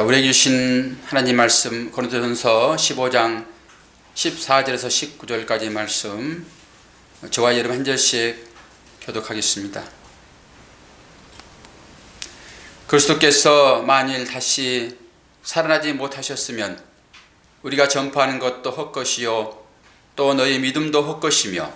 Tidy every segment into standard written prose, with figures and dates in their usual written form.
자, 우리에게 주신 하나님 말씀 고린도전서 15장 14절에서 19절까지 말씀 저와 여러분 한 절씩 교독하겠습니다. 그리스도께서 만일 다시 살아나지 못하셨으면 우리가 전파하는 것도 헛것이요 또 너희 믿음도 헛것이며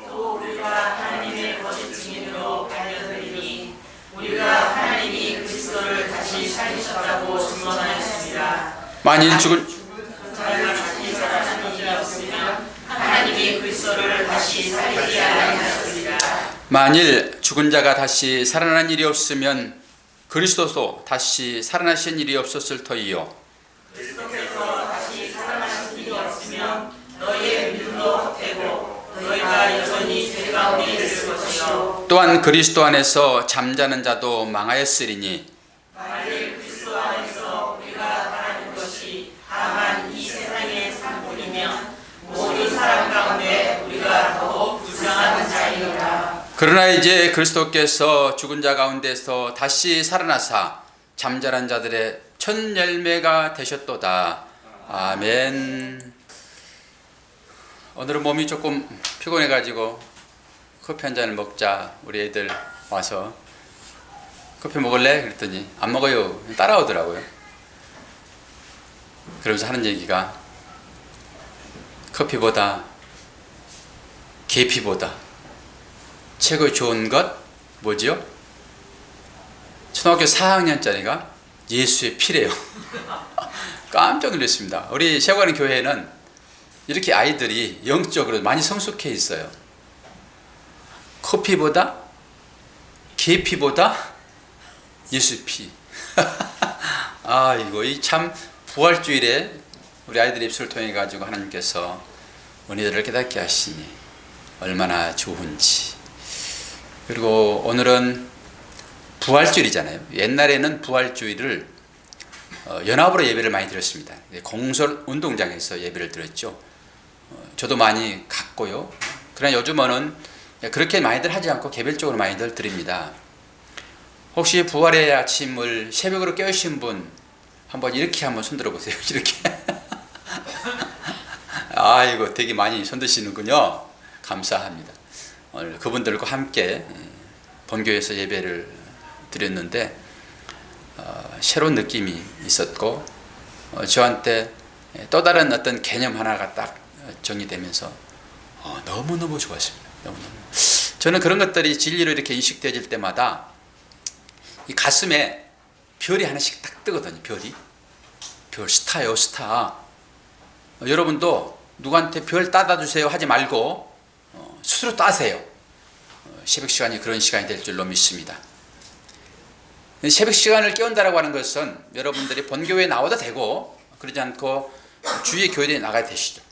또 우리가 하나님의 거짓 증인으로 알려드리니 우리가 하나님이 그리스도를 다시 살리셨다고 증언하였습니다. 만일 죽은 자를 다시 살아나는 일이 없으면 하나님이 그리스도를 다시 살리지 아니하셨으리라. 만일 죽은 자가 다시 살아난 일이 없으면 그리스도도 다시 살아나신 일이 없었을 터이요 그리스도께서 다시 살아나신 일이 없으면 너희의 믿음도 헛되고 너희가 여전히 죄 가운데 있을 것이요 또한 그리스도 안에서 잠자는 자도 망하였으리니 만일 그리스도 안에서 우리가 바라는 것이 다만 이 세상의 삶뿐이면 모든 사람 가운데 우리가 더욱 불쌍한 자이니라. 그러나 이제 그리스도께서 죽은 자 가운데서 다시 살아나사 잠자는 자들의 첫 열매가 되셨도다. 아멘. 오늘은 몸이 조금 피곤해가지고 커피 한 잔을 먹자. 우리 애들 와서 커피 먹을래? 그랬더니 안 먹어요. 따라오더라고요. 그러면서 하는 얘기가 커피보다 계피보다 최고 좋은 것 뭐죠? 초등학교 4학년짜리가 예수의 피래요. 깜짝 놀랐습니다. 우리 세워가는 교회에는 이렇게 아이들이 영적으로 많이 성숙해 있어요. 커피보다 계피보다 예수의 피. 아, 이거 참 부활주일에 우리 아이들의 입술을 통해 가지고 하나님께서 은혜들을 깨닫게 하시니 얼마나 좋은지. 그리고 오늘은 부활주일이잖아요. 옛날에는 부활주일을 연합으로 예배를 많이 드렸습니다. 공설 운동장에서 예배를 드렸죠. 저도 많이 갔고요. 그러나 요즘은 그렇게 많이들 하지 않고 개별적으로 많이들 드립니다. 혹시 부활의 아침을 새벽으로 깨우신 분 한번 이렇게 한번 손들어 보세요. 이렇게. 아이고, 되게 많이 손드시는군요. 감사합니다. 오늘 그분들과 함께 본교에서 예배를 드렸는데 새로운 느낌이 있었고 저한테 또 다른 어떤 개념 하나가 딱 정리되면서 너무너무 좋았습니다. 너무너무. 저는 그런 것들이 진리로 이렇게 인식되어질 때마다 이 가슴에 별이 하나씩 딱 뜨거든요. 별 스타요, 스타. 여러분도 누구한테 별 따다 주세요 하지 말고 스스로 따세요. 새벽 시간이 그런 시간이 될 줄로 믿습니다. 새벽 시간을 깨운다라고 하는 것은 여러분들이 본교회에 나와도 되고 그러지 않고 주위의 교회에 나가야 되시죠.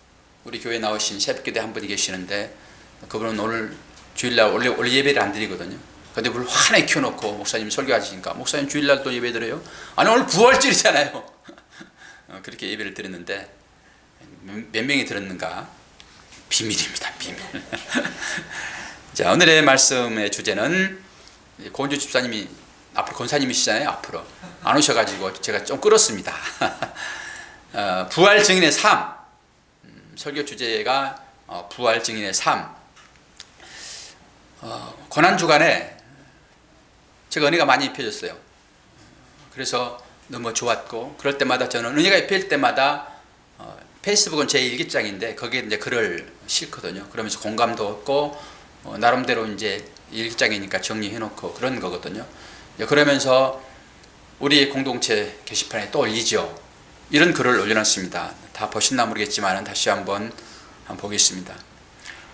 우리 교회에 나오신 새벽기도에 한 분이 계시는데 그분은 오늘 주일날 원래 예배를 안 드리거든요. 근데 그걸 환하게 켜놓고 목사님 설교하시니까 목사님 주일날 또 예배 드려요? 아니 오늘 부활주일이잖아요. 그렇게 예배를 드렸는데 몇 명이 들었는가? 비밀입니다. 비밀. 자, 오늘의 말씀의 주제는 고은주 집사님이 앞으로 권사님이시잖아요. 앞으로 안 오셔가지고 제가 좀 끌었습니다. 부활 증인의 삶. 설교 주제가 부활 증인의 삶. 고난 주간에 제가 은혜가 많이 입혀졌어요. 그래서 너무 좋았고 그럴 때마다 저는 은혜가 입힐 때마다 페이스북은 제 일기장인데 거기에 이제 글을 싣거든요. 그러면서 공감도 얻고 나름대로 이제 일기장이니까 정리해놓고 그런 거거든요. 그러면서 우리 공동체 게시판에 또 올리죠. 이런 글을 올려놨습니다. 다 보셨나 모르겠지만 다시 한번 보겠습니다.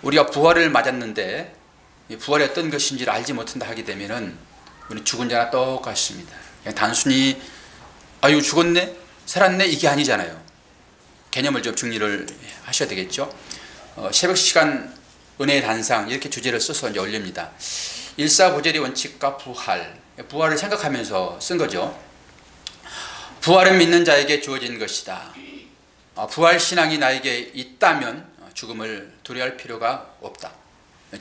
우리가 부활을 맞았는데 부활이 어떤 것인지를 알지 못한다 하게 되면은 우리 죽은 자나 똑같습니다. 그냥 단순히 아유 죽었네 살았네 이게 아니잖아요. 개념을 좀 정리를 하셔야 되겠죠. 새벽 시간 은혜의 단상 이렇게 주제를 써서 이제 올립니다. 일사부재리 원칙과 부활을 생각하면서 쓴 거죠. 부활은 믿는 자에게 주어진 것이다. 부활 신앙이 나에게 있다면 죽음을 두려워할 필요가 없다.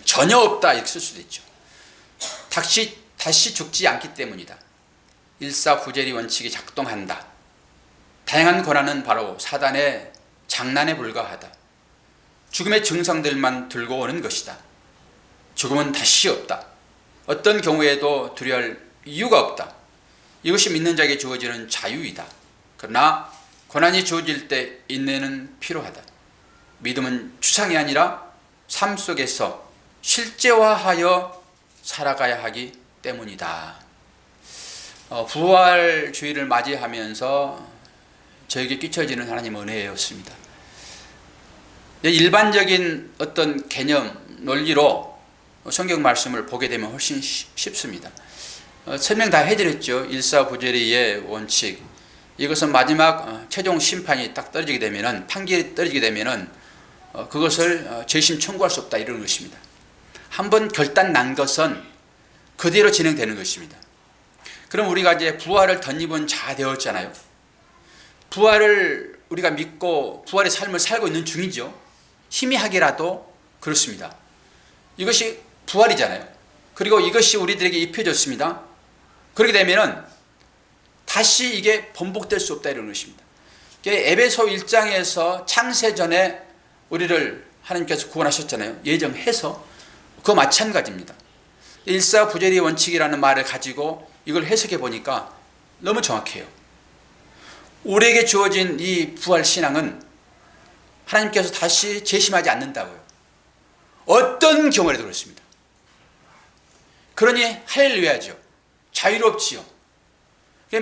전혀 없다 이렇게 쓸 수도 있죠. 다시 죽지 않기 때문이다. 일사부재리 원칙이 작동한다. 다양한 고난은 바로 사단의 장난에 불과하다. 죽음의 증상들만 들고 오는 것이다. 죽음은 다시 없다. 어떤 경우에도 두려워할 이유가 없다. 이것이 믿는 자에게 주어지는 자유이다. 그러나 고난이 주어질 때 인내는 필요하다. 믿음은 추상이 아니라 삶 속에서 실제화하여 살아가야 하기 때문이다. 부활주의를 맞이하면서 저에게 끼쳐지는 하나님 은혜였습니다. 일반적인 어떤 개념, 논리로 성경 말씀을 보게 되면 훨씬 쉽습니다. 설명 다 해드렸죠. 일사부재리의 원칙. 이것은 마지막 최종 심판이 딱 떨어지게 되면은, 판결이 떨어지게 되면은 그것을 재심 청구할 수 없다, 이런 것입니다. 한번 결단 난 것은 그대로 진행되는 것입니다. 그럼 우리가 이제 부활을 덧입은 자 되었잖아요. 부활을 우리가 믿고 부활의 삶을 살고 있는 중이죠. 희미하게라도 그렇습니다. 이것이 부활이잖아요. 그리고 이것이 우리들에게 입혀졌습니다. 그렇게 되면은 다시 이게 번복될 수 없다, 이런 것입니다. 에베소 1장에서 창세 전에 우리를 하나님께서 구원하셨잖아요. 예정해서. 그거 마찬가지입니다. 일사부재리 원칙이라는 말을 가지고 이걸 해석해 보니까 너무 정확해요. 우리에게 주어진 이 부활 신앙은 하나님께서 다시 재심하지 않는다고요. 어떤 경우라도 그렇습니다. 그러니 할렐루야죠. 자유롭지요.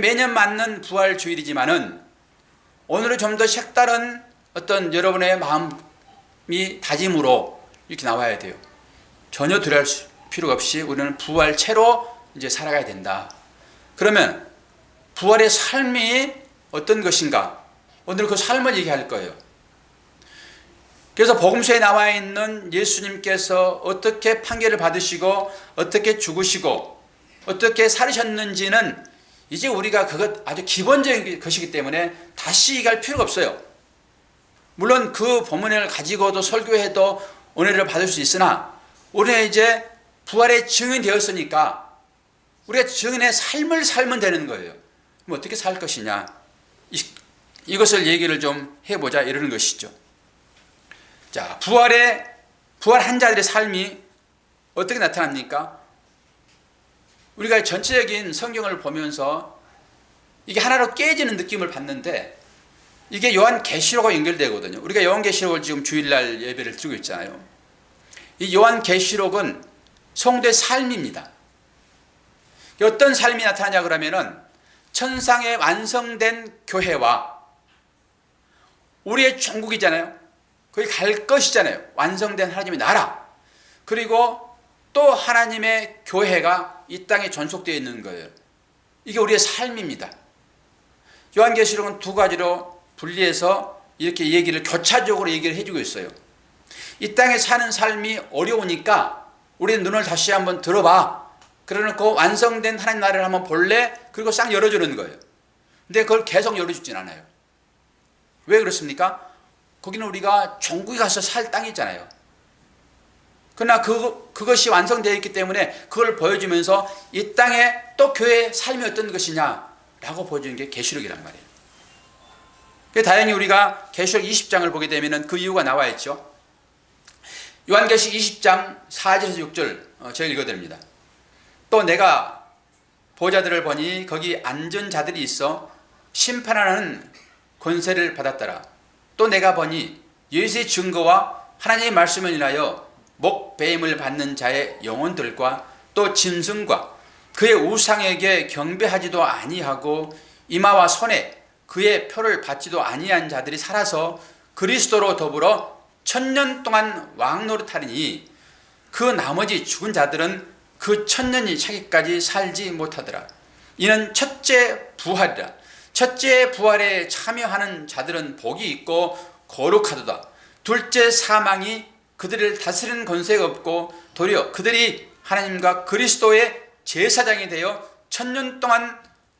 매년 맞는 부활 주일이지만은 오늘은 좀 더 색다른 어떤 여러분의 마음이 다짐으로 이렇게 나와야 돼요. 전혀 두려울 필요가 없이 우리는 부활체로 이제 살아가야 된다. 그러면 부활의 삶이 어떤 것인가? 오늘 그 삶을 얘기할 거예요. 그래서 복음서에 나와 있는 예수님께서 어떻게 판결을 받으시고 어떻게 죽으시고 어떻게 살으셨는지는 이제 우리가 그것 아주 기본적인 것이기 때문에 다시 얘기할 필요가 없어요. 물론 그 본문을 가지고도 설교해도 은혜를 받을 수 있으나 우리는 이제 부활의 증인이 되었으니까 우리가 증인의 삶을 살면 되는 거예요. 그럼 어떻게 살 것이냐, 이것을 얘기를 좀 해보자, 이러는 것이죠. 자, 부활한 자들의 삶이 어떻게 나타납니까? 우리가 전체적인 성경을 보면서 이게 하나로 깨지는 느낌을 받는데 이게 요한계시록과 연결되거든요. 우리가 요한계시록을 지금 주일날 예배를 드리고 있잖아요. 이 요한계시록은 성도의 삶입니다. 어떤 삶이 나타나냐 그러면은 천상에 완성된 교회와 우리의 종국이잖아요. 거기 갈 것이잖아요. 완성된 하나님의 나라. 그리고 또 하나님의 교회가 이 땅에 존속되어 있는 거예요. 이게 우리의 삶입니다. 요한계시록은 두 가지로 분리해서 이렇게 얘기를 교차적으로 얘기를 해주고 있어요. 이 땅에 사는 삶이 어려우니까 우리의 눈을 다시 한번 들어봐. 그러놓고 완성된 하나님 나라를 한번 볼래? 그리고 싹 열어주는 거예요. 근데 그걸 계속 열어주진 않아요. 왜 그렇습니까? 거기는 우리가 종국에 가서 살 땅이잖아요. 그러나 그것이 완성되어 있기 때문에 그걸 보여주면서 이 땅에 또 교회의 삶이 어떤 것이냐라고 보여주는 게 계시록이란 말이에요. 다행히 우리가 계시록 20장을 보게 되면 그 이유가 나와 있죠. 요한계시록 20장 4절에서 6절 제가 읽어드립니다. 또 내가 보좌들을 보니 거기 앉은 자들이 있어 심판하는 권세를 받았더라. 또 내가 보니 예수의 증거와 하나님의 말씀을 인하여 목배임을 받는 자의 영혼들과 또 짐승과 그의 우상에게 경배하지도 아니하고 이마와 손에 그의 표를 받지도 아니한 자들이 살아서 그리스도로 더불어 1000년 동안 왕노릇하리니 그 나머지 죽은 자들은 그 1000년이 차기까지 살지 못하더라. 이는 첫째 부활이라. 첫째 부활에 참여하는 자들은 복이 있고 거룩하도다. 둘째 사망이 그들을 다스리는 권세가 없고 도리어 그들이 하나님과 그리스도의 제사장이 되어 1000년 동안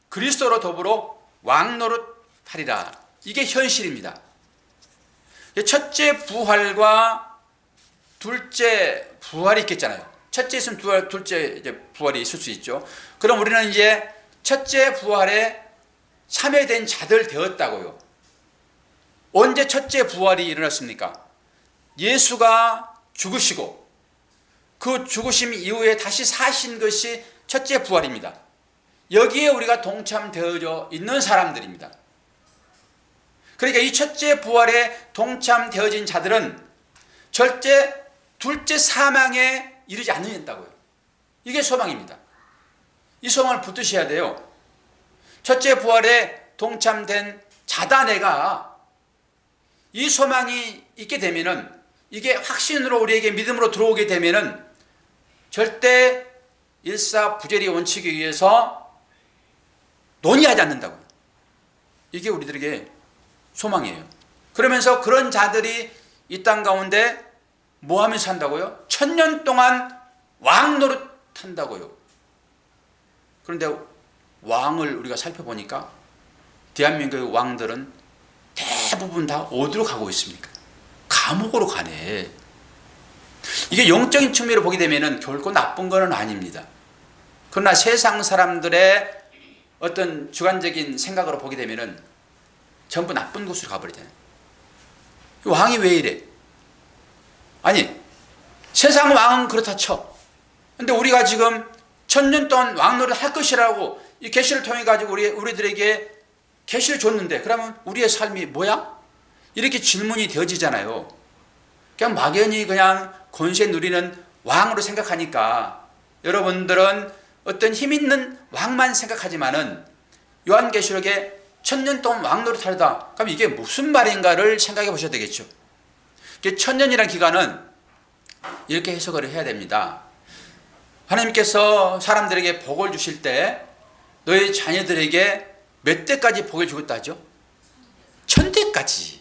그리스도로 더불어 왕노릇하리라. 이게 현실입니다. 첫째 부활과 둘째 부활이 있겠잖아요. 첫째 있으면 둘째 이제 부활이 있을 수 있죠. 그럼 우리는 이제 첫째 부활에 참여된 자들 되었다고요. 언제 첫째 부활이 일어났습니까? 예수가 죽으시고 그 죽으심 이후에 다시 사신 것이 첫째 부활입니다. 여기에 우리가 동참되어져 있는 사람들입니다. 그러니까 이 첫째 부활에 동참되어진 자들은 절대 둘째 사망에 이르지 않는다고요. 이게 소망입니다. 이 소망을 붙드셔야 돼요. 첫째 부활에 동참된 자다 내가 이 소망이 있게 되면은, 이게 확신으로 우리에게 믿음으로 들어오게 되면은 절대 일사부재리 원칙에 의해서 논의하지 않는다고요. 이게 우리들에게 소망이에요. 그러면서 그런 자들이 이 땅 가운데 뭐 하면서 산다고요? 1000년 동안 왕 노릇한다고요. 그런데 왕을 우리가 살펴보니까 대한민국의 왕들은 대부분 다 어디로 가고 있습니까? 감옥으로 가네. 이게 영적인 측면으로 보게 되면 결코 나쁜 건 아닙니다. 그러나 세상 사람들의 어떤 주관적인 생각으로 보게 되면 전부 나쁜 곳으로 가버리잖아요. 왕이 왜 이래? 아니, 세상 왕은 그렇다 쳐. 근데 우리가 지금 1000년 동안 왕노릇 할 것이라고 이 계시를 통해 가지고 우리들에게 계시를 줬는데, 그러면 우리의 삶이 뭐야? 이렇게 질문이 되어지잖아요. 그냥 막연히 그냥 권세 누리는 왕으로 생각하니까 여러분들은 어떤 힘 있는 왕만 생각하지만은 요한계시록에 1000년 동안 왕노릇 하려다, 그럼 이게 무슨 말인가를 생각해 보셔야 되겠죠. 1000년이라는 기간은 이렇게 해석을 해야 됩니다. 하나님께서 사람들에게 복을 주실 때 너희 자녀들에게 몇 대까지 복을 주겠다 하죠? 1000대까지.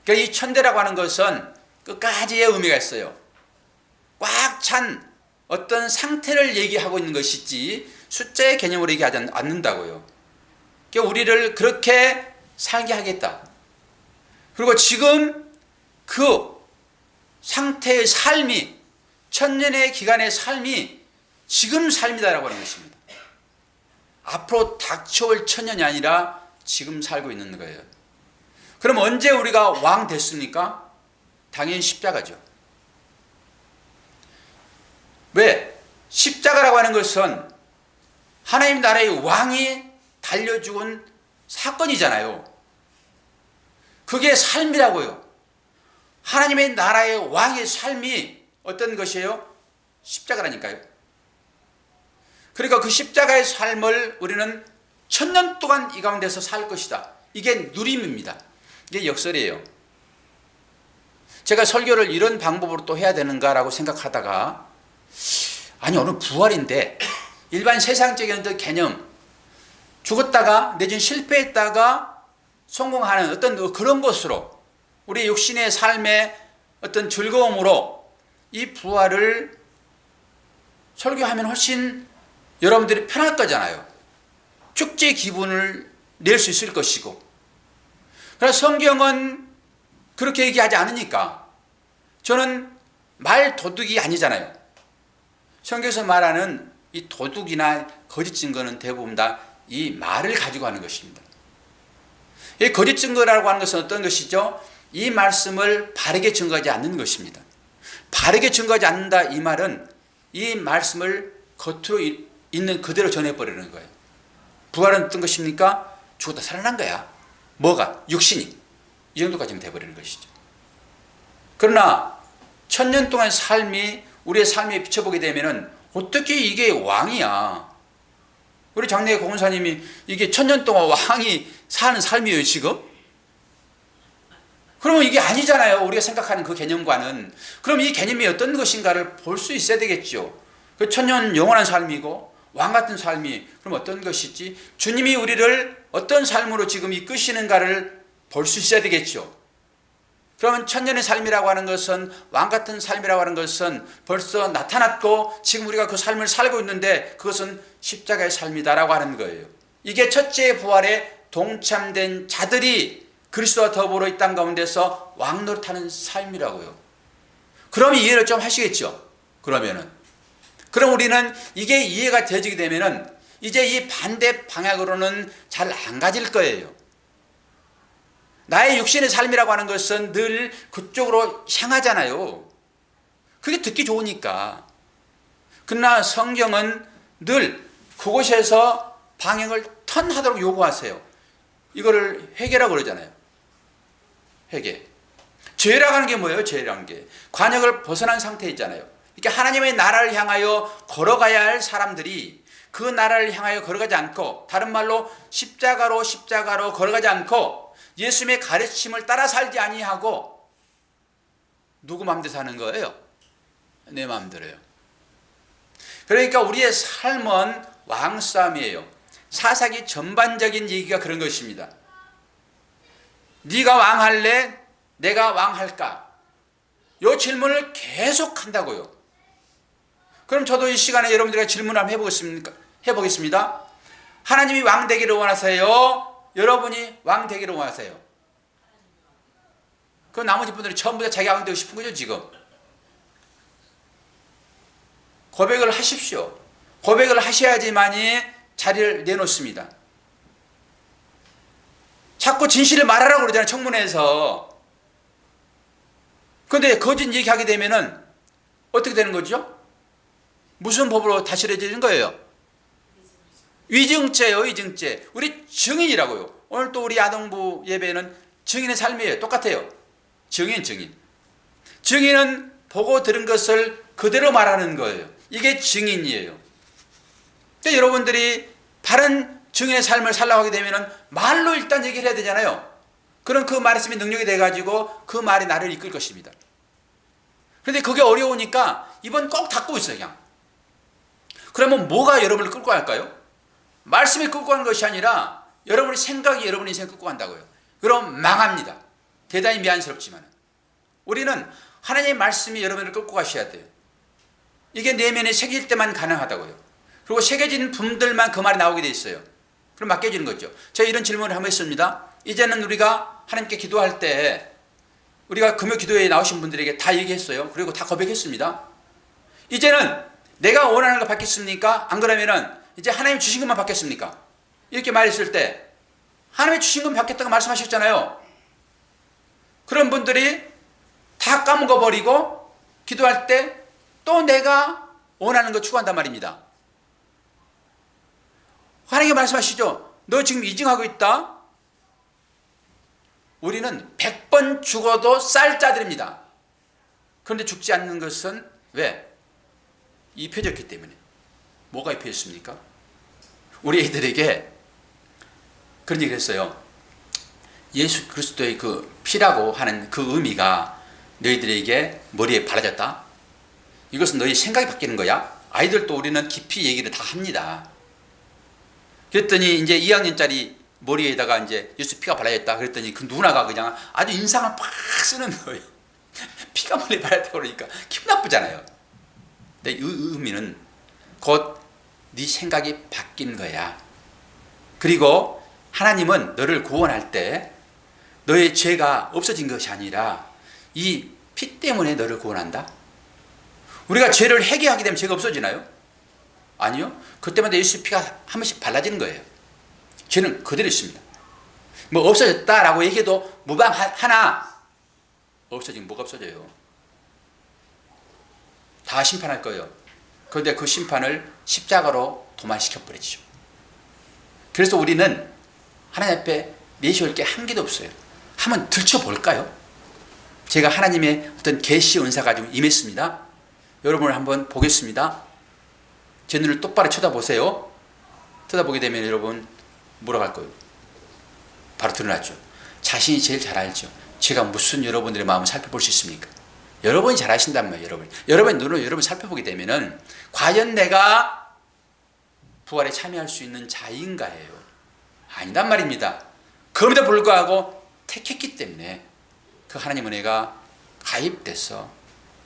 그러니까 이 1000대라고 하는 것은 끝까지의 의미가 있어요. 꽉 찬 어떤 상태를 얘기하고 있는 것이지 숫자의 개념으로 얘기하지 않는다고요. 그러니까 우리를 그렇게 살게 하겠다. 그리고 지금 그 상태의 삶이, 1000년의 기간의 삶이 지금 삶이다라고 하는 것입니다. 앞으로 닥쳐올 1000년이 아니라 지금 살고 있는 거예요. 그럼 언제 우리가 왕 됐습니까? 당연히 십자가죠. 왜? 십자가라고 하는 것은 하나님 나라의 왕이 달려 죽은 사건이잖아요. 그게 삶이라고요. 하나님의 나라의 왕의 삶이 어떤 것이에요? 십자가라니까요. 그러니까 그 십자가의 삶을 우리는 1000년 동안 이 가운데서 살 것이다. 이게 누림입니다. 이게 역설이에요. 제가 설교를 이런 방법으로 또 해야 되는가라고 생각하다가, 아니 오늘 부활인데 일반 세상적인 어떤 개념, 죽었다가 내지는 실패했다가 성공하는 어떤 그런 것으로 우리 육신의 삶의 어떤 즐거움으로 이 부활을 설교하면 훨씬 여러분들이 편할 거잖아요. 축제 기분을 낼 수 있을 것이고. 그래서 성경은 그렇게 얘기하지 않으니까 저는 말 도둑이 아니잖아요. 성경에서 말하는 이 도둑이나 거짓 증거는 대부분 다 이 말을 가지고 하는 것입니다. 이 거짓 증거라고 하는 것은 어떤 것이죠? 이 말씀을 바르게 증거하지 않는 것입니다. 바르게 증거하지 않는다, 이 말은 이 말씀을 겉으로 있는 그대로 전해버리는 거예요. 부활은 어떤 것입니까? 죽었다 살아난 거야. 뭐가? 육신이. 이 정도까지는 돼버리는 것이죠. 그러나 1000년 동안 삶이 우리의 삶에 비춰보게 되면은 어떻게 이게 왕이야? 우리 장례 고은사님이 이게 1000년 동안 왕이 사는 삶이에요 지금? 그러면 이게 아니잖아요. 우리가 생각하는 그 개념과는. 그럼 이 개념이 어떤 것인가를 볼 수 있어야 되겠죠. 그 1000년 영원한 삶이고 왕 같은 삶이 그럼 어떤 것이지? 주님이 우리를 어떤 삶으로 지금 이끄시는가를 볼 수 있어야 되겠죠. 그러면 1000년의 삶이라고 하는 것은, 왕 같은 삶이라고 하는 것은 벌써 나타났고 지금 우리가 그 삶을 살고 있는데 그것은 십자가의 삶이다라고 하는 거예요. 이게 첫째 부활에 동참된 자들이 그리스도와 더불어 이 땅 가운데서 왕노릇하는 삶이라고요. 그럼 이해를 좀 하시겠죠? 그럼 우리는 이게 이해가 되어지게 되면은 이제 이 반대 방향으로는 잘 안 가질 거예요. 나의 육신의 삶이라고 하는 것은 늘 그쪽으로 향하잖아요. 그게 듣기 좋으니까. 그러나 성경은 늘 그곳에서 방향을 턴하도록 요구하세요. 이거를 회개라고 그러잖아요. 회개. 죄라고 하는 게 뭐예요? 죄라는 게 관역을 벗어난 상태에 있잖아요. 이렇게 하나님의 나라를 향하여 걸어가야 할 사람들이 그 나라를 향하여 걸어가지 않고, 다른 말로 십자가로 걸어가지 않고 예수님의 가르침을 따라 살지 아니하고 누구 마음대로 사는 거예요? 내 마음대로요. 그러니까 우리의 삶은 왕싸움이에요. 사사기 전반적인 얘기가 그런 것입니다. 네가 왕할래? 내가 왕할까? 이 질문을 계속 한다고요. 그럼 저도 이 시간에 여러분들에게 질문을 한번 해보겠습니다. 하나님이 왕 되기를 원하세요? 여러분이 왕 되기를 원하세요? 그 나머지 분들이 전부 다 자기 왕 되고 싶은 거죠, 지금. 고백을 하십시오. 고백을 하셔야지만이 자리를 내놓습니다. 자꾸 진실을 말하라고 그러잖아요, 청문회에서. 그런데 거짓 얘기하게 되면은 어떻게 되는 거죠? 무슨 법으로 다스려지는 거예요? 위증죄요, 위증죄. 우리 증인이라고요. 오늘 또 우리 아동부 예배는 증인의 삶이에요. 똑같아요. 증인. 증인은 보고 들은 것을 그대로 말하는 거예요. 이게 증인이에요. 그러니까 여러분들이 바른 증인의 삶을 살라고 하게 되면 말로 일단 얘기를 해야 되잖아요. 그럼 그 말씀이 능력이 돼가지고 그 말이 나를 이끌 것입니다. 그런데 그게 어려우니까 입은 꼭 닫고 있어요, 그냥. 그러면 뭐가 여러분을 끌고 갈까요? 말씀이 끌고 가는 것이 아니라 여러분의 생각이 여러분의 인생을 끌고 간다고요. 그럼 망합니다. 대단히 미안스럽지만 우리는 하나님의 말씀이 여러분을 끌고 가셔야 돼요. 이게 내면에 새길 때만 가능하다고요. 그리고 새겨진 분들만 그 말이 나오게 돼 있어요. 그럼 맡겨지는 거죠. 제가 이런 질문을 한번 했습니다. 이제는 우리가 하나님께 기도할 때 우리가 금요 기도회에 나오신 분들에게 다 얘기했어요. 그리고 다 고백했습니다. 이제는 내가 원하는 거 받겠습니까? 안 그러면은 이제 하나님 주신 것만 받겠습니까? 이렇게 말했을 때 하나님이 주신 것 받겠다고 말씀하셨잖아요. 그런 분들이 다 까먹어 버리고 기도할 때 또 내가 원하는 거 추구한단 말입니다. 하나님이 말씀하시죠. 너 지금 이증하고 있다. 우리는 100번 죽어도 쌀 자들입니다. 그런데 죽지 않는 것은 왜? 입혀졌기 때문에. 뭐가 입혀졌습니까? 우리 애들에게 그런 얘기를 했어요. 예수 그리스도의 그 피라고 하는 그 의미가 너희들에게 머리에 바라졌다. 이것은 너희 생각이 바뀌는 거야. 아이들도 우리는 깊이 얘기를 다 합니다. 그랬더니 이제 2학년짜리 머리에다가 이제 예수 피가 발라졌다. 그랬더니 그 누나가 그냥 아주 인상을 팍 쓰는 거예요. 피가 머리에 발랐다고 그러니까 기분 나쁘잖아요. 근데 이 의미는 곧 네 생각이 바뀐 거야. 그리고 하나님은 너를 구원할 때 너의 죄가 없어진 것이 아니라 이 피 때문에 너를 구원한다. 우리가 죄를 회개하게 되면 죄가 없어지나요? 아니요. 그때마다 예수 피가 한 번씩 발라지는 거예요. 죄는 그대로 있습니다. 뭐 없어졌다라고 얘기해도 무방하나 없어지면 뭐가 없어져요? 다 심판할 거예요. 그런데 그 심판을 십자가로 도말시켜 버리죠. 그래서 우리는 하나님 앞에 내세울 게 한 개도 없어요. 한번 들춰볼까요? 제가 하나님의 어떤 계시 은사 가지고 임했습니다. 여러분을 한번 보겠습니다. 제 눈을 똑바로 쳐다보세요. 쳐다보게 되면 여러분 뭐라고 할 거예요? 바로 드러나죠. 자신이 제일 잘 알죠. 제가 무슨 여러분들의 마음을 살펴볼 수 있습니까? 여러분이 잘 아신단 말이에요. 여러분의 눈으로 여러분 살펴보게 되면은 과연 내가 부활에 참여할 수 있는 자인가예요? 아니단 말입니다. 그럼에도 불구하고 택했기 때문에 그 하나님 은혜가 가입돼서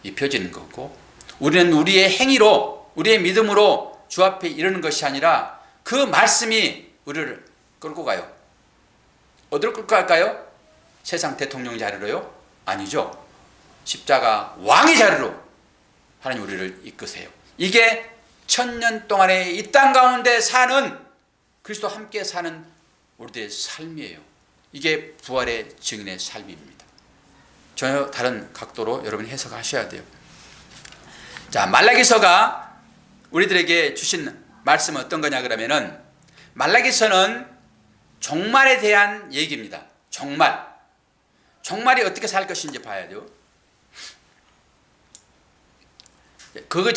입혀지는 거고, 우리는 우리의 행위로 우리의 믿음으로 주 앞에 이르는 것이 아니라 그 말씀이 우리를 끌고 가요. 어디로 끌고 갈까요? 세상 대통령 자리로요? 아니죠. 십자가 왕의 자리로 하나님 우리를 이끄세요. 이게 천년 동안에 이 땅 가운데 사는 그리스도와 함께 사는 우리들의 삶이에요. 이게 부활의 증인의 삶입니다. 전혀 다른 각도로 여러분이 해석하셔야 돼요. 자, 말라기서가 우리들에게 주신 말씀은 어떤 거냐 그러면은, 말라기서는 종말에 대한 얘기입니다. 종말이 어떻게 살 것인지 봐야 돼요. 그거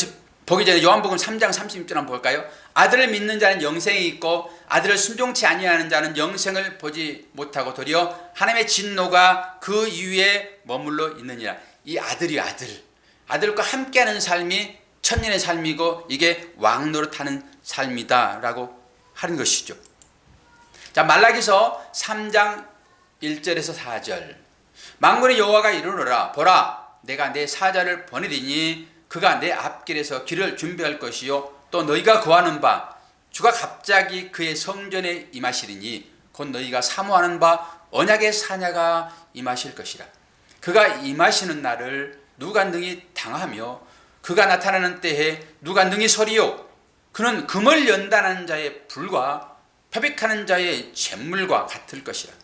보기 전에 요한복음 3장 36절 한번 볼까요? 아들을 믿는 자는 영생이 있고 아들을 순종치 아니하는 자는 영생을 보지 못하고 도리어 하나님의 진노가 그 이후에 머물러 있느니라. 이 아들과 함께하는 삶이 천년의 삶이고 이게 왕노릇하는 삶이다라고 하는 것이죠. 자, 말라기서 3장 1절에서 4절. 만군의 여호와가 이르노라, 보라 내가 내 사자를 보내리니 그가 내 앞길에서 길을 준비할 것이요 또 너희가 구하는 바 주가 갑자기 그의 성전에 임하시리니 곧 너희가 사모하는 바 언약의 사냐가 임하실 것이라. 그가 임하시는 날을 누가 능히 당하며 그가 나타나는 때에 누가 능히 서리요. 그는 금을 연단하는 자의 불과 표백하는 자의 잿물과 같을 것이라.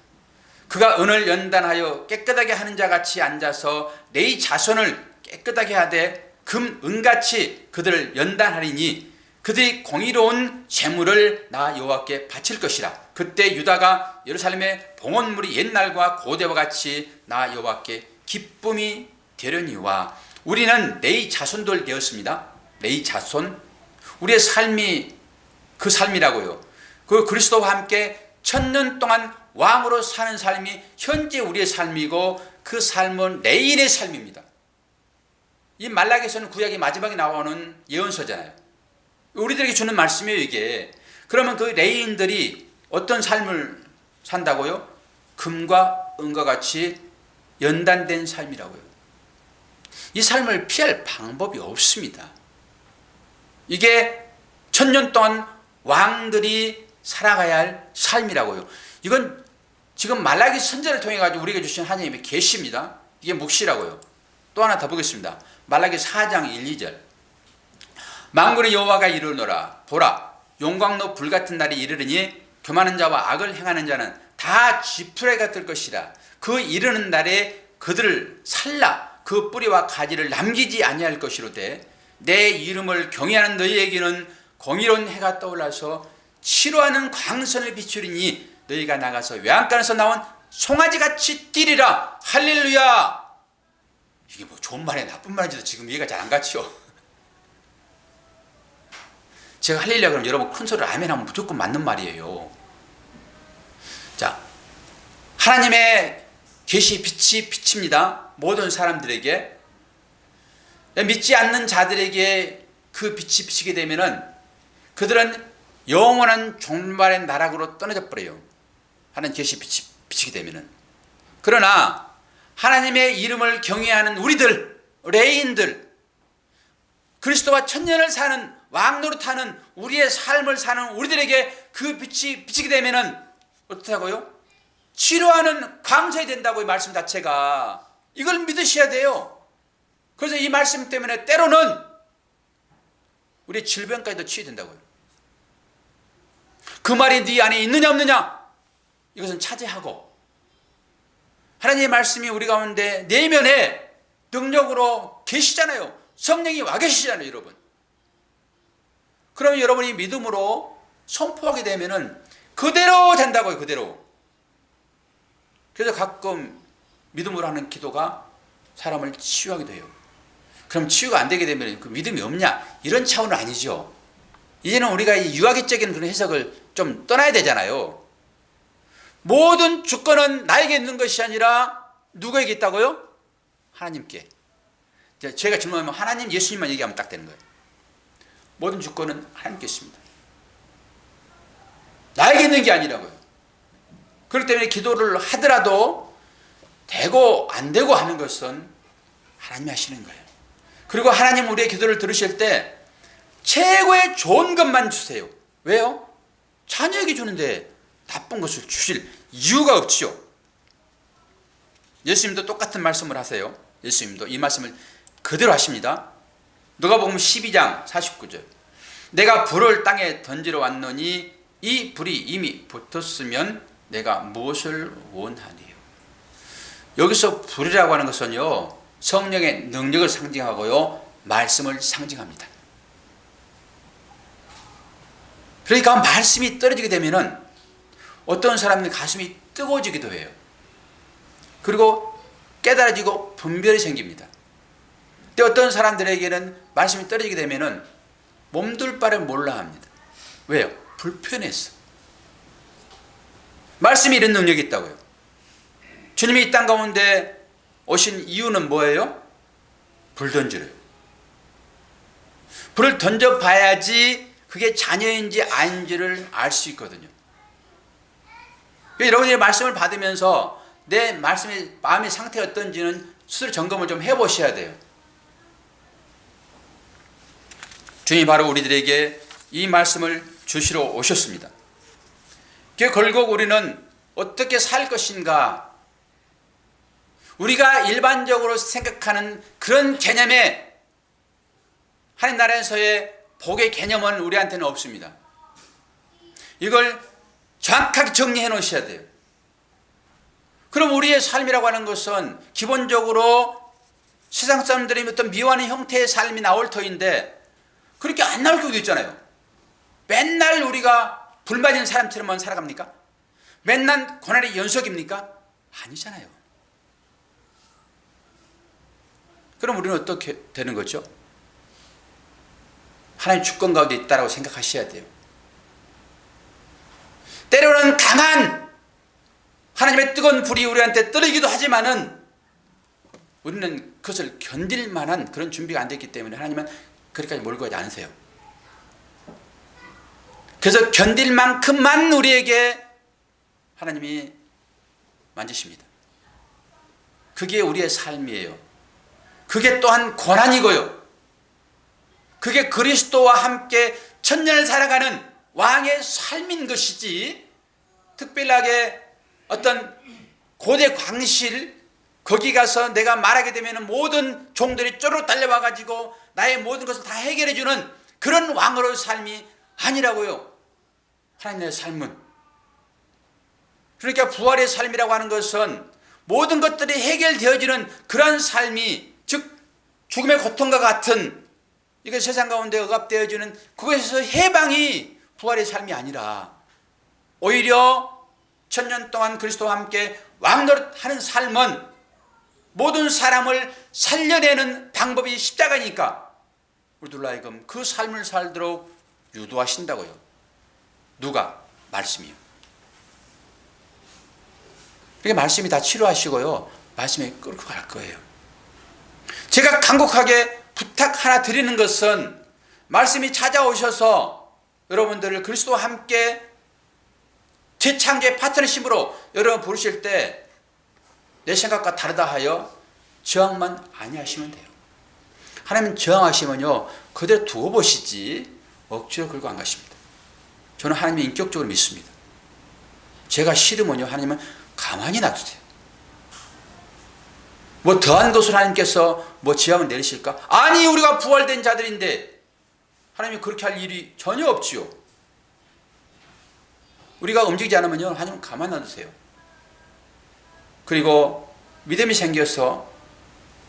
그가 은을 연단하여 깨끗하게 하는 자 같이 앉아서 내 자손을 깨끗하게 하되 은같이 그들을 연단하리니 그들이 공의로운 재물을 나 여호와께 바칠 것이라. 그때 유다가 예루살렘의 봉헌물이 옛날과 고대와 같이 나 여호와께 기쁨이 되려니와. 우리는 내 자손들 되었습니다. 내 자손, 우리의 삶이 그 삶이라고요. 그 그리스도와 함께 천년 동안 왕으로 사는 삶이 현재 우리의 삶이고 그 삶은 내일의 삶입니다. 이 말라기서는 구약의 마지막에 나오는 예언서잖아요. 우리들에게 주는 말씀이에요, 이게. 그러면 그 레위인들이 어떤 삶을 산다고요? 금과 은과 같이 연단된 삶이라고요. 이 삶을 피할 방법이 없습니다. 이게 천년 동안 왕들이 살아가야 할 삶이라고요. 이건 지금 말라기 선지자를 통해 가지고 우리에게 주신 하나님의 계시입니다. 이게 묵시라고요. 또 하나 더 보겠습니다. 말라기 4장 1, 2절. 만군의 여호와가 이르노라, 보라 용광로 불같은 날이 이르르니 교만한 자와 악을 행하는 자는 다 지푸라기 같을 것이라. 그 이르는 날에 그들을 살라 그 뿌리와 가지를 남기지 아니할 것이로되 내 이름을 경외하는 너희에게는 공의로운 해가 떠올라서 치료하는 광선을 비추리니 너희가 나가서 외양간에서 나온 송아지같이 뛰리라. 할렐루야. 이게 뭐 좋은 말이야 나쁜 말인지도 지금 이해가 잘 안 갔죠. 제가 할렐루야 그러면 여러분 큰 소리로 아멘 하면 무조건 맞는 말이에요. 자, 하나님의 계시 빛이 비칩니다. 모든 사람들에게. 믿지 않는 자들에게 그 빛이 비치게 되면은 그들은 영원한 종말의 나락으로 떠나져 버려요. 하나님 계시 빛이 비치게 되면은. 그러나 하나님의 이름을 경외하는 우리들, 레인들, 그리스도와 천년을 사는 왕노릇하는 우리의 삶을 사는 우리들에게 그 빛이 비치게 되면은 어떻다고요? 치료하는 광선이 된다고 이 말씀 자체가. 이걸 믿으셔야 돼요. 그래서 이 말씀 때문에 때로는 우리의 질병까지도 치유된다고요. 그 말이 네 안에 있느냐 없느냐 이것은 차지하고 하나님의 말씀이 우리 가운데 내면에 능력으로 계시잖아요. 성령이 와 계시잖아요, 여러분. 그러면 여러분이 믿음으로 선포하게 되면은 그대로 된다고요, 그대로. 그래서 가끔 믿음으로 하는 기도가 사람을 치유하기도 해요. 그럼 치유가 안 되게 되면 그 믿음이 없냐? 이런 차원은 아니죠. 이제는 우리가 이 유아기적인 그런 해석을 좀 떠나야 되잖아요. 모든 주권은 나에게 있는 것이 아니라 누구에게 있다고요? 하나님께. 제가 질문하면 하나님, 예수님만 얘기하면 딱 되는 거예요. 모든 주권은 하나님께 있습니다. 나에게 있는 게 아니라고요. 그렇기 때문에 기도를 하더라도 되고 안 되고 하는 것은 하나님이 하시는 거예요. 그리고 하나님 우리의 기도를 들으실 때 최고의 좋은 것만 주세요. 왜요? 자녀에게 주는데 나쁜 것을 주실 이유가 없지요. 예수님도 똑같은 말씀을 하세요. 예수님도 이 말씀을 그대로 하십니다. 누가복음 12장 49절. 내가 불을 땅에 던지러 왔노니 이 불이 이미 붙었으면 내가 무엇을 원하니요. 여기서 불이라고 하는 것은요, 성령의 능력을 상징하고요, 말씀을 상징합니다. 그러니까 말씀이 떨어지게 되면은 어떤 사람은 가슴이 뜨거워지기도 해요. 그리고 깨달아지고 분별이 생깁니다. 근데 어떤 사람들에게는 말씀이 떨어지게 되면은 몸둘 바를 몰라 합니다. 왜요? 불편해서. 말씀이 이런 능력이 있다고요. 주님이 이 땅 가운데 오신 이유는 뭐예요? 불 던지래요. 불을 던져봐야지 그게 자녀인지 아닌지를 알 수 있거든요. 여러분이 말씀을 받으면서 내 말씀의 마음의 상태가 어떤지는 스스로 점검을 좀 해보셔야 돼요. 주님이 바로 우리들에게 이 말씀을 주시러 오셨습니다. 결국 우리는 어떻게 살 것인가, 우리가 일반적으로 생각하는 그런 개념의 하나님 나라에서의 복의 개념은 우리한테는 없습니다. 이걸 정확하게 정리해 놓으셔야 돼요. 그럼 우리의 삶이라고 하는 것은 기본적으로 세상 사람들이 어떤 미워하는 형태의 삶이 나올 터인데 그렇게 안 나올 경우도 있잖아요. 맨날 우리가 불만인 사람처럼만 살아갑니까? 맨날 고난의 연속입니까? 아니잖아요. 그럼 우리는 어떻게 되는 거죠? 하나님 주권 가운데 있다고 생각하셔야 돼요. 때로는 강한 하나님의 뜨거운 불이 우리한테 떨어지기도 하지만은 우리는 그것을 견딜 만한 그런 준비가 안 됐기 때문에 하나님은 그렇게까지 몰고 가지 않으세요. 그래서 견딜 만큼만 우리에게 하나님이 만지십니다. 그게 우리의 삶이에요. 그게 또한 고난이고요. 그게 그리스도와 함께 천년을 살아가는 왕의 삶인 것이지, 특별하게 어떤 고대 광실 거기 가서 내가 말하게 되면 모든 종들이 쪼르륵 달려와 가지고 나의 모든 것을 다 해결해 주는 그런 왕으로의 삶이 아니라고요. 하나님의 삶은. 그러니까 부활의 삶이라고 하는 것은 모든 것들이 해결되어지는 그런 삶이, 즉 죽음의 고통과 같은 이거 세상 가운데 억압되어지는 그것에서 해방이 부활의 삶이 아니라 오히려 천년 동안 그리스도와 함께 왕노릇하는 삶은 모든 사람을 살려내는 방법이 십자가니까 우리들 하여금 그 삶을 살도록 유도하신다고요. 누가? 말씀이요. 그게 말씀이 다 치료하시고요, 말씀에 끌고 갈 거예요. 제가 간곡하게 부탁 하나 드리는 것은 말씀이 찾아오셔서 여러분들을 그리스도와 함께 재창조의 파트너십으로 여러분 부르실 때 내 생각과 다르다 하여 저항만 아니하시면 돼요. 하나님 저항하시면요 그대로 두어 보시지 억지로 끌고 안 가십니다. 저는 하나님을 인격적으로 믿습니다. 제가 싫으면요 하나님은 가만히 놔두세요. 뭐 더한 것을 하나님께서 뭐 지향을 내리실까? 아니, 우리가 부활된 자들인데 하나님이 그렇게 할 일이 전혀 없지요. 우리가 움직이지 않으면요 하나님은 가만히 놔두세요. 그리고 믿음이 생겨서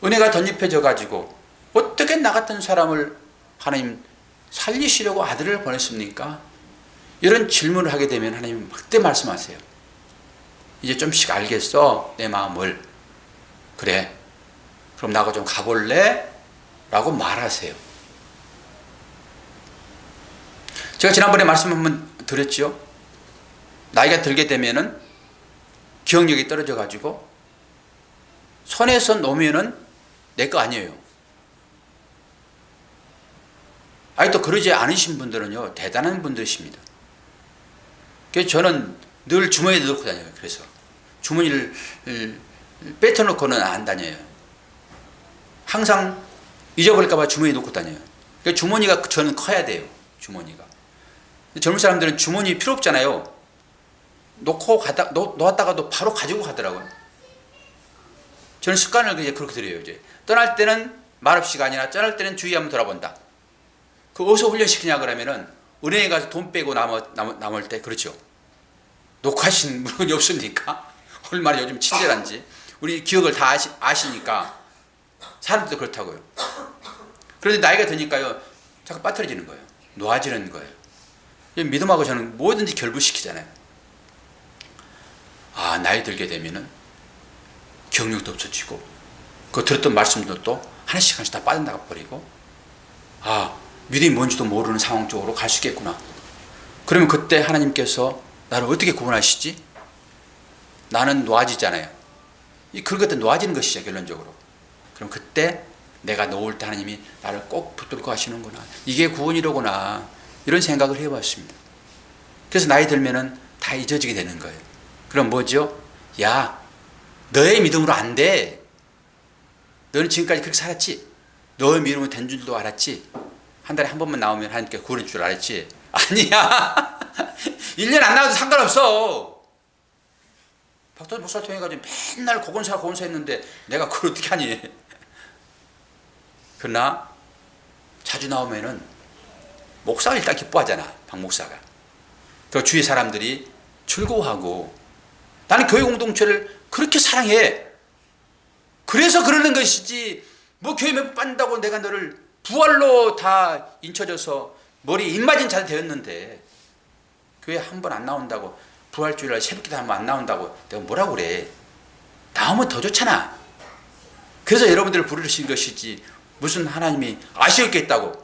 은혜가 덧입혀져 가지고 어떻게 나 같은 사람을 하나님 살리시려고 아들을 보냈습니까? 이런 질문을 하게 되면 하나님은 그때 말씀하세요. 이제 좀씩 알겠어, 내 마음을. 그래, 그럼 나하고 좀 가볼래? 라고 말하세요. 제가 지난번에 말씀 한번 드렸죠. 나이가 들게 되면은 기억력이 떨어져 가지고 손에서 놓으면은 내 거 아니에요. 아직도 그러지 않으신 분들은요 대단한 분들이십니다. 그래서 저는 늘 주머니에 넣고 다녀요. 그래서 주머니를 뺏어놓고는 안 다녀요. 항상 잊어버릴까 봐 주머니에 넣고 다녀요. 그러니까 주머니가 저는 커야 돼요. 주머니가. 젊은 사람들은 주머니 필요 없잖아요. 놓았다가도 바로 가지고 가더라고요. 저는 습관을 그렇게 들여요. 이제 떠날 때는 말없이가 아니라 떠날 때는 주의 한번 돌아본다. 그 어디서 훈련시키냐 그러면은 은행에 가서 돈 빼고 남을 때 그렇죠. 녹화하신 물건이 없으니까 얼마나 요즘 친절한지 우리 기억을 다 아시니까 사람들도 그렇다고요. 그런데 나이가 드니까요 자꾸 빠뜨려지는 거예요. 놓아지는 거예요. 믿음하고 저는 뭐든지 결부시키잖아요. 아, 나이 들게 되면은 경력도 없어지고 그 들었던 말씀도 또 하나씩 하나씩 다 빠져나가 버리고, 아, 믿음이 뭔지도 모르는 상황 쪽으로 갈 수 있겠구나. 그러면 그때 하나님께서 나를 어떻게 구원하시지? 나는 놓아지잖아요. 그런 것들 놓아지는 것이죠, 결론적으로. 그럼 그때 내가 놓을 때 하나님이 나를 꼭 붙들고 하시는구나. 이게 구원이로구나. 이런 생각을 해봤습니다. 그래서 나이 들면은 다 잊어지게 되는 거예요. 그럼 뭐죠? 야, 너의 믿음으로 안 돼. 너는 지금까지 그렇게 살았지? 너의 믿음으로 된 줄도 알았지? 한 달에 한 번만 나오면 하나님께 구원인 줄 알았지? 아니야. 1년 안 나와도 상관없어. 박도원 목사를 통해가지고 맨날 고건사 했는데 내가 그걸 어떻게 하니? 그러나 자주 나오면은 목사가 일단 기뻐하잖아, 박 목사가. 그 주위 사람들이 즐거워하고, 나는 교회 공동체를 그렇게 사랑해. 그래서 그러는 것이지, 뭐 교회 몇 번 빠진다고 내가 너를 부활로 다 인쳐져서 머리 입맞은 자도 되었는데 교회 한 번 안 나온다고, 부활주일날 새벽기도 한 번 안 나온다고 내가 뭐라고 그래. 나오면 더 좋잖아. 그래서 여러분들을 부르신 것이지, 무슨 하나님이 아쉬웠겠다고.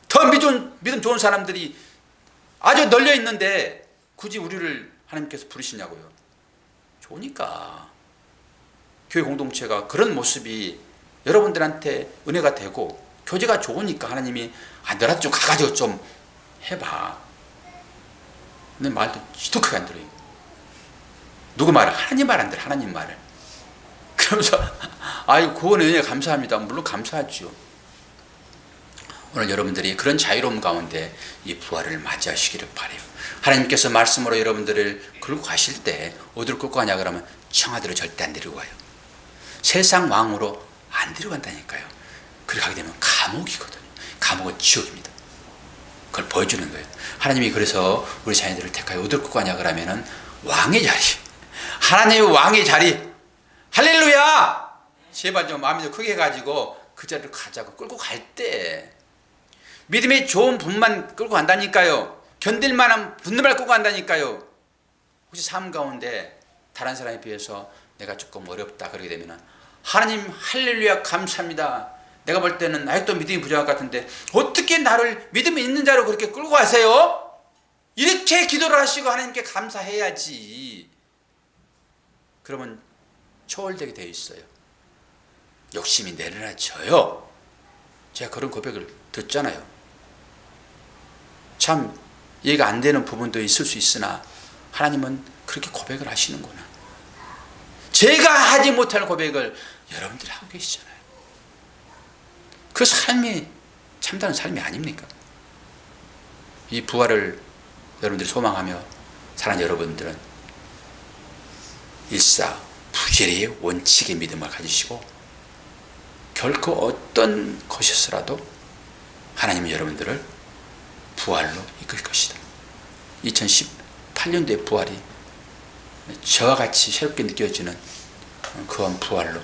더 믿음 좋은 사람들이 아주 널려 있는데 굳이 우리를 하나님께서 부르시냐고요. 좋으니까. 교회 공동체가 그런 모습이 여러분들한테 은혜가 되고 교제가 좋으니까 하나님이, 아, 너라도 좀 가가지고 좀 해봐. 내 말도 지독하게 안 들어요. 누구 말을? 하나님 말 안 들어. 하나님 말을. 그러면서 아유, 구원의 은혜 감사합니다. 물론 감사하죠. 오늘 여러분들이 그런 자유로움 가운데 이 부활을 맞이하시기를 바라요. 하나님께서 말씀으로 여러분들을 끌고 가실 때 어디로 끌고 가냐 그러면 청하대로 절대 안 데리고 가요. 세상 왕으로 안 데려간다니까요. 그렇게 하게 되면 감옥이거든요. 감옥은 지옥입니다. 그걸 보여주는 거예요. 하나님이 그래서 우리 자녀들을 택하여 어디로 끌고 가냐 그러면은 왕의 자리, 하나님의 왕의 자리. 할렐루야! 제발 좀 마음이 좀 크게 해가지고 그 자리를 가자고. 끌고 갈 때 믿음의 좋은 분만 끌고 간다니까요. 견딜 만한 분들만 끌고 간다니까요. 혹시 삶 가운데 다른 사람에 비해서 내가 조금 어렵다 그러게 되면 하나님 할렐루야 감사합니다. 내가 볼 때는 아직도 믿음이 부족한 것 같은데 어떻게 나를 믿음이 있는 자로 그렇게 끌고 가세요? 이렇게 기도를 하시고 하나님께 감사해야지. 그러면 초월되게 되어 있어요. 욕심이 내려놔져요. 제가 그런 고백을 듣잖아요. 참 이해가 안 되는 부분도 있을 수 있으나 하나님은 그렇게 고백을 하시는구나. 제가 하지 못할 고백을 여러분들이 하고 계시잖아요. 그 삶이 참다운 삶이 아닙니까? 이 부활을 여러분들이 소망하며 사랑하는 여러분들은 일사부재리의 원칙의 믿음을 가지시고 결코 어떤 것이었어라도 하나님은 여러분들을 부활로 이끌 것이다. 2018년도의 부활이 저와 같이 새롭게 느껴지는 그런 부활로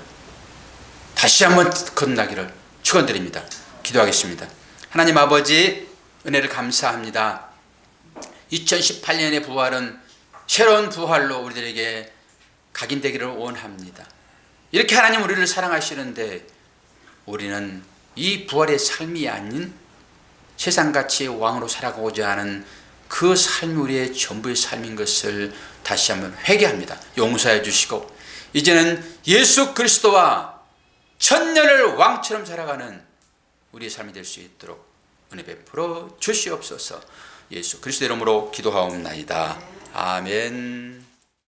다시 한번 거듭나기를 축원드립니다. 기도하겠습니다. 하나님 아버지, 은혜를 감사합니다. 2018년의 부활은 새로운 부활로 우리들에게 각인되기를 원합니다. 이렇게 하나님 우리를 사랑하시는데 우리는 이 부활의 삶이 아닌 세상같이 왕으로 살아가고자 하는 그 삶이 우리의 전부의 삶인 것을 다시 한번 회개합니다. 용서해 주시고 이제는 예수 그리스도와 천년을 왕처럼 살아가는 우리의 삶이 될 수 있도록 은혜 베풀어 주시옵소서. 예수 그리스도 이름으로 기도하옵나이다. 아멘.